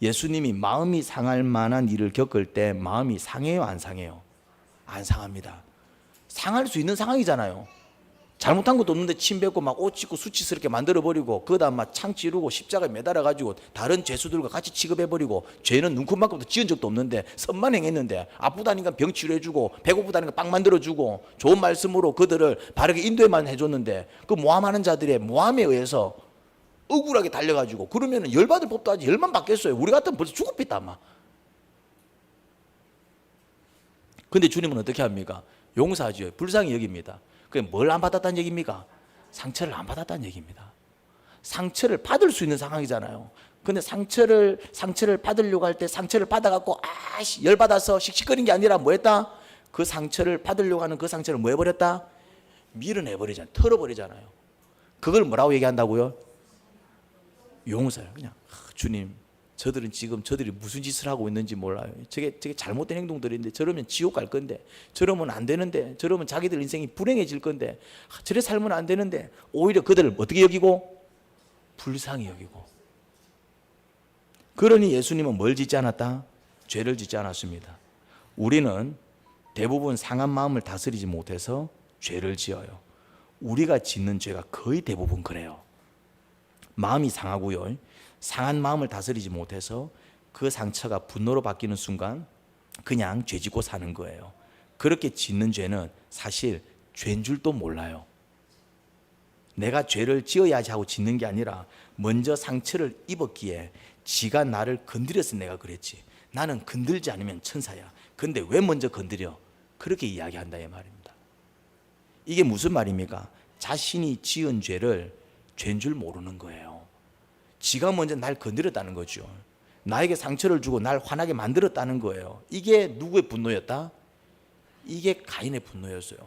예수님이 마음이 상할 만한 일을 겪을 때 마음이 상해요, 안 상해요? 안 상합니다. 상할 수 있는 상황이잖아요. 잘못한 것도 없는데 침 뱉고 막 옷 찢고 수치스럽게 만들어버리고, 그다음 막 창 찌르고 십자가에 매달아가지고 다른 죄수들과 같이 취급해버리고, 죄는 눈코만큼도 지은 적도 없는데 선만 행했는데, 아프다니까 병 치료해주고, 배고프다니까 빵 만들어주고, 좋은 말씀으로 그들을 바르게 인도해만 해줬는데, 그 모함하는 자들의 모함에 의해서 억울하게 달려가지고, 그러면 열받을 법도 하지, 열만 받겠어요. 우리 같으면 벌써 죽었겠다 아마. 근데 주님은 어떻게 합니까? 용서하죠. 불쌍히 여깁니다. 그게 뭘 안 받았다는 얘기입니까? 상처를 안 받았다는 얘기입니다. 상처를 받을 수 있는 상황이잖아요. 근데 상처를 받으려고 할 때 상처를 받아갖고 열받아서 씩씩거린 게 아니라 뭐 했다? 그 상처를 받으려고 하는 그 상처를 뭐 해버렸다? 밀어내버리잖아요. 털어버리잖아요. 그걸 뭐라고 얘기한다고요? 용서요. 그냥 주님, 저들이 무슨 짓을 하고 있는지 몰라요. 저게 잘못된 행동들인데, 저러면 지옥 갈 건데, 저러면 안 되는데, 저러면 자기들 인생이 불행해질 건데, 저래 살면 안 되는데, 오히려 그들을 어떻게 여기고? 불쌍히 여기고. 그러니 예수님은 뭘 짓지 않았다? 죄를 짓지 않았습니다. 우리는 대부분 상한 마음을 다스리지 못해서 죄를 지어요. 우리가 짓는 죄가 거의 대부분 그래요. 마음이 상하고요, 상한 마음을 다스리지 못해서 그 상처가 분노로 바뀌는 순간 그냥 죄 짓고 사는 거예요. 그렇게 짓는 죄는 사실 죄인 줄도 몰라요. 내가 죄를 지어야지 하고 짓는 게 아니라 먼저 상처를 입었기에 지가 나를 건드려서 내가 그랬지, 나는 건들지 않으면 천사야, 근데 왜 먼저 건드려? 그렇게 이야기한다 이 말입니다. 이게 무슨 말입니까? 자신이 지은 죄를 죄인 줄 모르는 거예요. 지가 먼저 날 건드렸다는 거죠. 나에게 상처를 주고 날 화나게 만들었다는 거예요. 이게 누구의 분노였다? 이게 가인의 분노였어요.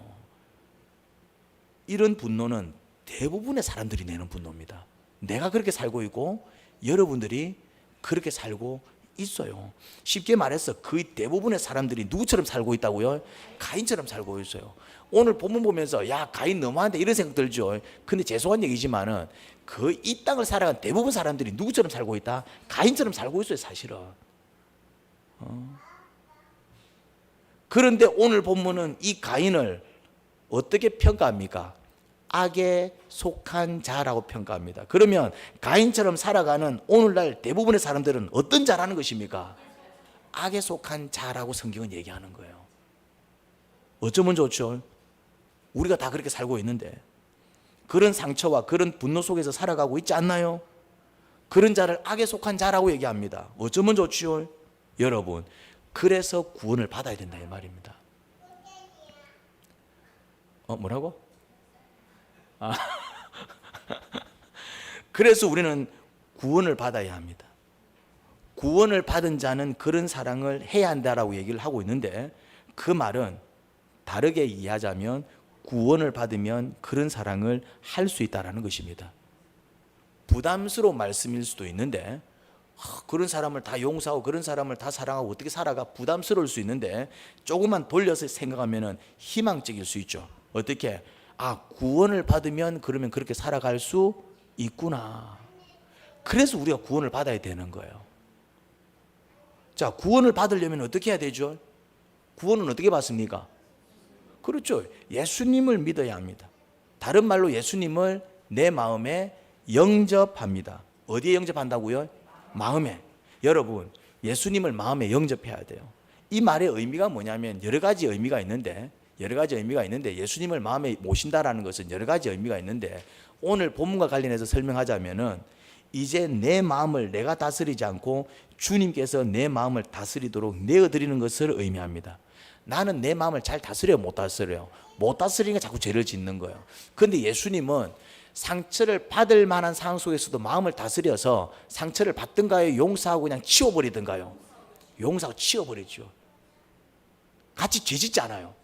이런 분노는 대부분의 사람들이 내는 분노입니다. 내가 그렇게 살고 있고 여러분들이 그렇게 살고 있어요. 쉽게 말해서 거의 대부분의 사람들이 누구처럼 살고 있다고요? 가인처럼 살고 있어요. 오늘 본문 보면서 야, 가인 너무한데 이런 생각 들죠. 근데 죄송한 얘기지만은 거의 이 땅을 살아간 대부분 사람들이 누구처럼 살고 있다? 가인처럼 살고 있어요, 사실은. 그런데 오늘 본문은 이 가인을 어떻게 평가합니까? 악에 속한 자라고 평가합니다. 그러면 가인처럼 살아가는 오늘날 대부분의 사람들은 어떤 자라는 것입니까? 악에 속한 자라고 성경은 얘기하는 거예요. 어쩌면 좋죠. 우리가 다 그렇게 살고 있는데, 그런 상처와 그런 분노 속에서 살아가고 있지 않나요? 그런 자를 악에 속한 자라고 얘기합니다. 어쩌면 좋지요? 여러분, 그래서 구원을 받아야 된다 이 말입니다. 뭐라고? 그래서 우리는 구원을 받아야 합니다. 구원을 받은 자는 그런 사랑을 해야 한다라고 얘기를 하고 있는데, 그 말은 다르게 이해하자면 구원을 받으면 그런 사랑을 할 수 있다라는 것입니다. 부담스러운 말씀일 수도 있는데, 그런 사람을 다 용서하고 그런 사람을 다 사랑하고 어떻게 살아가 부담스러울 수 있는데, 조금만 돌려서 생각하면 희망적일 수 있죠. 어떻게? 구원을 받으면 그러면 그렇게 살아갈 수 있구나. 그래서 우리가 구원을 받아야 되는 거예요. 자, 구원을 받으려면 어떻게 해야 되죠? 구원은 어떻게 받습니까? 그렇죠. 예수님을 믿어야 합니다. 다른 말로 예수님을 내 마음에 영접합니다. 어디에 영접한다고요? 마음에. 여러분, 예수님을 마음에 영접해야 돼요. 이 말의 의미가 뭐냐면 여러 가지 의미가 있는데, 여러 가지 의미가 있는데 예수님을 마음에 모신다라는 것은 여러 가지 의미가 있는데 오늘 본문과 관련해서 설명하자면은 이제 내 마음을 내가 다스리지 않고 주님께서 내 마음을 다스리도록 내어드리는 것을 의미합니다. 나는 내 마음을 잘 다스려요, 못 다스려요? 못 다스리니까 자꾸 죄를 짓는 거예요. 그런데 예수님은 상처를 받을 만한 상황 속에서도 마음을 다스려서 상처를 받든가요, 용서하고 그냥 치워버리든가요? 용서하고 치워버리죠. 같이 죄 짓지 않아요.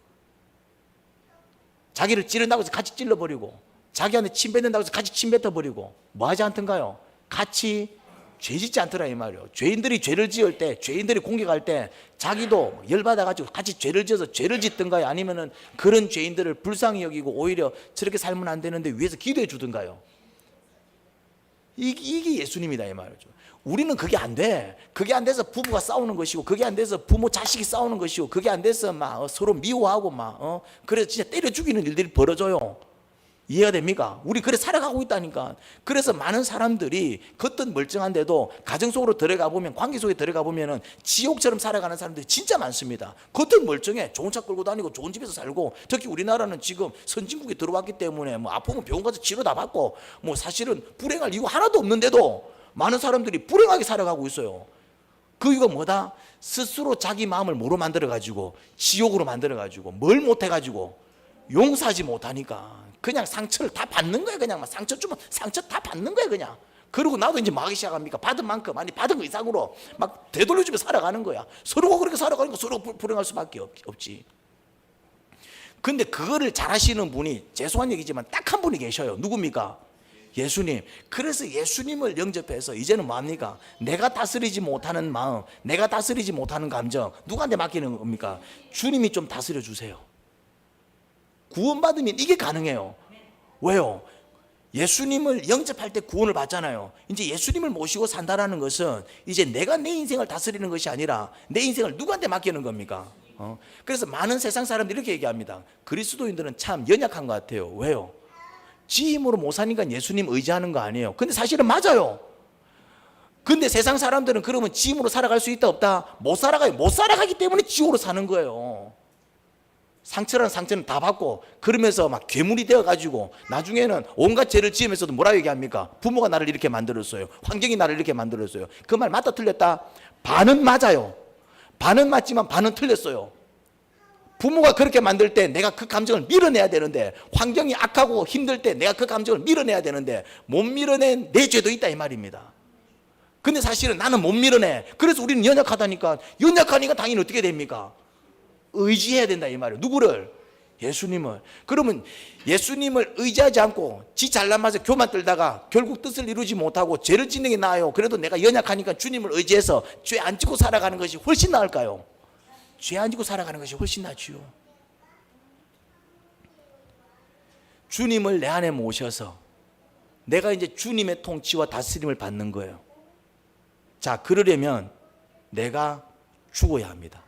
자기를 찌른다고 해서 같이 찔러버리고, 자기한테 침 뱉는다고 해서 같이 침 뱉어버리고, 뭐 하지 않던가요? 같이 죄 짓지 않더라 이 말이에요. 죄인들이 죄를 지을 때, 죄인들이 공격할 때 자기도 열받아가지고 같이 죄를 지어서 죄를 짓든가요? 아니면은 그런 죄인들을 불쌍히 여기고 오히려 저렇게 살면 안 되는데 위해서 기도해 주든가요? 이게 예수님이다 이 말이죠. 우리는 그게 안 돼. 그게 안 돼서 부부가 싸우는 것이고, 그게 안 돼서 부모 자식이 싸우는 것이고, 그게 안 돼서 막 서로 미워하고 그래서 진짜 때려 죽이는 일들이 벌어져요. 이해가 됩니까? 우리 그래 살아가고 있다니까. 그래서 많은 사람들이 겉은 멀쩡한데도 가정 속으로 들어가 보면, 관계 속에 들어가 보면은 지옥처럼 살아가는 사람들이 진짜 많습니다. 겉은 멀쩡해, 좋은 차 끌고 다니고 좋은 집에서 살고, 특히 우리나라는 지금 선진국에 들어왔기 때문에 뭐 아프면 병원 가서 치료 다 받고, 뭐 사실은 불행할 이유 하나도 없는데도 많은 사람들이 불행하게 살아가고 있어요. 그 이유가 뭐다? 스스로 자기 마음을 뭐로 만들어 가지고, 지옥으로 만들어 가지고, 뭘 못해 가지고 용서하지 못하니까 그냥 상처를 다 받는 거예요. 그냥 막 상처 주면 상처 다 받는 거예요. 그냥. 그리고 나도 이제 막 하기 시작합니까? 받은 만큼, 아니 받은 거 이상으로 막 되돌려주며 살아가는 거야. 서로가 그렇게 살아가니까 서로 불행할 수밖에 없지. 근데 그거를 잘 하시는 분이, 죄송한 얘기지만 딱 한 분이 계셔요. 누굽니까? 예수님. 그래서 예수님을 영접해서 이제는 뭐합니까? 내가 다스리지 못하는 마음, 내가 다스리지 못하는 감정 누구한테 맡기는 겁니까? 주님이 좀 다스려 주세요. 구원받으면 이게 가능해요. 왜요? 예수님을 영접할 때 구원을 받잖아요. 이제 예수님을 모시고 산다라는 것은 이제 내가 내 인생을 다스리는 것이 아니라 내 인생을 누구한테 맡기는 겁니까? 그래서 많은 세상 사람들이 이렇게 얘기합니다. 그리스도인들은 참 연약한 것 같아요. 왜요? 지 힘으로 못 사니까 예수님 의지하는 거 아니에요. 근데 사실은 맞아요. 근데 세상 사람들은 그러면 지 힘으로 살아갈 수 있다 없다? 못 살아가요. 못 살아가기 때문에 지옥으로 사는 거예요. 상처라는 상처는 다 받고, 그러면서 막 괴물이 되어가지고 나중에는 온갖 죄를 지으면서도 뭐라 얘기합니까? 부모가 나를 이렇게 만들었어요. 환경이 나를 이렇게 만들었어요. 그 말 맞다 틀렸다? 반은 맞아요. 반은 맞지만 반은 틀렸어요. 부모가 그렇게 만들 때 내가 그 감정을 밀어내야 되는데, 환경이 악하고 힘들 때 내가 그 감정을 밀어내야 되는데 못 밀어낸 내 죄도 있다 이 말입니다. 근데 사실은 나는 못 밀어내. 그래서 우리는 연약하다니까. 연약하니까 당연히 어떻게 됩니까? 의지해야 된다 이 말이에요. 누구를? 예수님을. 그러면 예수님을 의지하지 않고 지 잘난 맛에 교만 떨다가 결국 뜻을 이루지 못하고 죄를 짓는 게 나아요? 그래도 내가 연약하니까 주님을 의지해서 죄 안 짓고 살아가는 것이 훨씬 나을까요? 죄 안 짓고 살아가는 것이 훨씬 낫지요. 주님을 내 안에 모셔서 내가 이제 주님의 통치와 다스림을 받는 거예요. 자, 그러려면 내가 죽어야 합니다.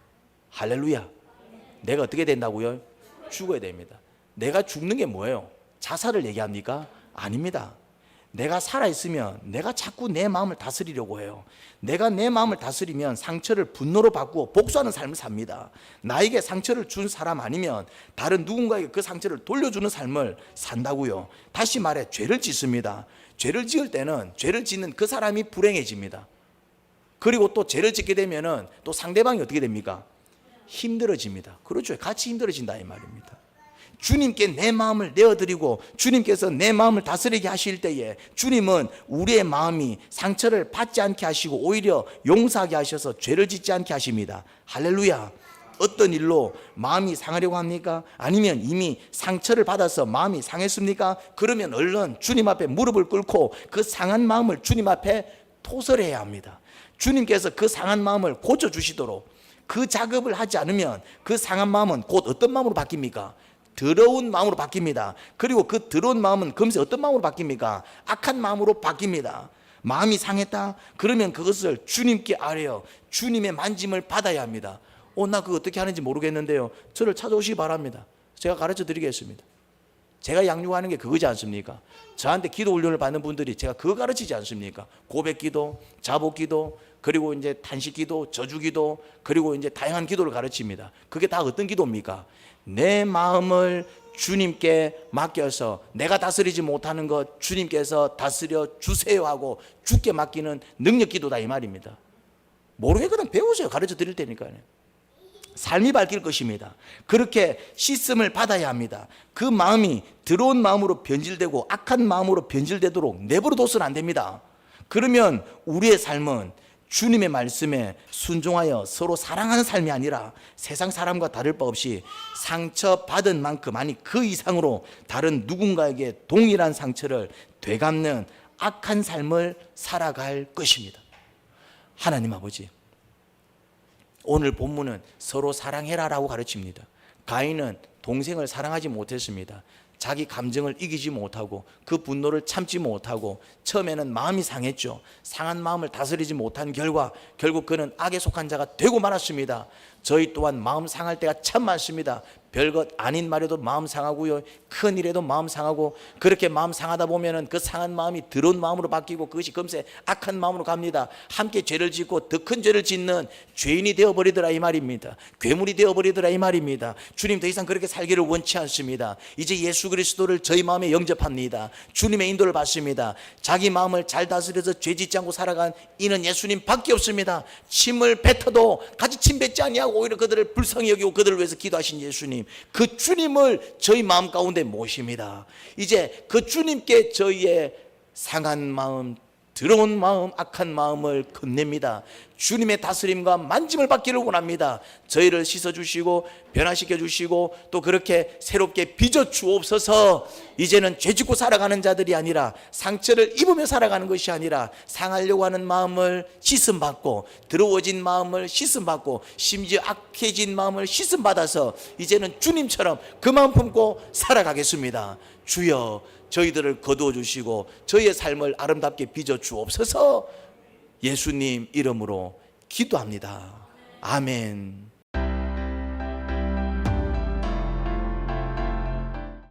할렐루야. 내가 어떻게 된다고요? 죽어야 됩니다. 내가 죽는 게 뭐예요? 자살을 얘기합니까? 아닙니다. 내가 살아있으면 내가 자꾸 내 마음을 다스리려고 해요. 내가 내 마음을 다스리면 상처를 분노로 바꾸어 복수하는 삶을 삽니다. 나에게 상처를 준 사람 아니면 다른 누군가에게 그 상처를 돌려주는 삶을 산다고요. 다시 말해 죄를 짓습니다. 죄를 지을 때는 죄를 짓는 그 사람이 불행해집니다. 그리고 또 죄를 짓게 되면은 또 상대방이 어떻게 됩니까? 힘들어집니다. 그렇죠. 같이 힘들어진다 이 말입니다. 주님께 내 마음을 내어드리고 주님께서 내 마음을 다스리게 하실 때에 주님은 우리의 마음이 상처를 받지 않게 하시고 오히려 용서하게 하셔서 죄를 짓지 않게 하십니다. 할렐루야. 어떤 일로 마음이 상하려고 합니까? 아니면 이미 상처를 받아서 마음이 상했습니까? 그러면 얼른 주님 앞에 무릎을 꿇고 그 상한 마음을 주님 앞에 토설해야 합니다. 주님께서 그 상한 마음을 고쳐주시도록, 그 작업을 하지 않으면 그 상한 마음은 곧 어떤 마음으로 바뀝니까? 더러운 마음으로 바뀝니다. 그리고 그 더러운 마음은 금세 어떤 마음으로 바뀝니까? 악한 마음으로 바뀝니다. 마음이 상했다? 그러면 그것을 주님께 아뢰어 주님의 만짐을 받아야 합니다. 나 그거 어떻게 하는지 모르겠는데요. 저를 찾아오시기 바랍니다. 제가 가르쳐 드리겠습니다. 제가 양육하는 게 그거지 않습니까? 저한테 기도 훈련을 받는 분들이 제가 그거 가르치지 않습니까? 고백 기도, 자복 기도, 그리고 이제 탄식기도, 저주기도, 그리고 이제 다양한 기도를 가르칩니다. 그게 다 어떤 기도입니까? 내 마음을 주님께 맡겨서 내가 다스리지 못하는 것 주님께서 다스려 주세요 하고 주께 맡기는 능력 기도다 이 말입니다. 모르겠거든 배우세요. 가르쳐 드릴 테니까요. 삶이 바뀔 것입니다. 그렇게 씻음을 받아야 합니다. 그 마음이 더러운 마음으로 변질되고 악한 마음으로 변질되도록 내버려둬서는 안 됩니다. 그러면 우리의 삶은 주님의 말씀에 순종하여 서로 사랑하는 삶이 아니라 세상 사람과 다를 바 없이 상처받은 만큼, 아니 그 이상으로 다른 누군가에게 동일한 상처를 되갚는 악한 삶을 살아갈 것입니다. 하나님 아버지, 오늘 본문은 서로 사랑해라라고 가르칩니다. 가인은 동생을 사랑하지 못했습니다. 자기 감정을 이기지 못하고 그 분노를 참지 못하고 처음에는 마음이 상했죠. 상한 마음을 다스리지 못한 결과 결국 그는 악에 속한 자가 되고 말았습니다. 저희 또한 마음 상할 때가 참 많습니다. 별것 아닌 말에도 마음 상하고요, 큰 일에도 마음 상하고, 그렇게 마음 상하다 보면은 그 상한 마음이 더러운 마음으로 바뀌고 그것이 금세 악한 마음으로 갑니다. 함께 죄를 짓고 더 큰 죄를 짓는 죄인이 되어버리더라 이 말입니다. 괴물이 되어버리더라 이 말입니다. 주님 더 이상 그렇게 살기를 원치 않습니다. 이제 예수 그리스도를 저희 마음에 영접합니다. 주님의 인도를 받습니다. 자기 마음을 잘 다스려서 죄 짓지 않고 살아간 이는 예수님 밖에 없습니다. 침을 뱉어도 같이 침 뱉지 아니하고 오히려 그들을 불쌍히 여기고 그들을 위해서 기도하신 예수님, 그 주님을 저희 마음 가운데 모십니다. 이제 그 주님께 저희의 상한 마음, 더러운 마음, 악한 마음을 건넵니다. 주님의 다스림과 만짐을 받기를 원합니다. 저희를 씻어주시고 변화시켜 주시고 또 그렇게 새롭게 빚어 주옵소서. 이제는 죄짓고 살아가는 자들이 아니라, 상처를 입으며 살아가는 것이 아니라 상하려고 하는 마음을 씻음받고, 더러워진 마음을 씻음받고, 심지어 악해진 마음을 씻음받아서 이제는 주님처럼 그 마음 품고 살아가겠습니다. 주여, 저희들을 거두어 주시고 저희의 삶을 아름답게 빚어 주옵소서. 예수님 이름으로 기도합니다. 아멘.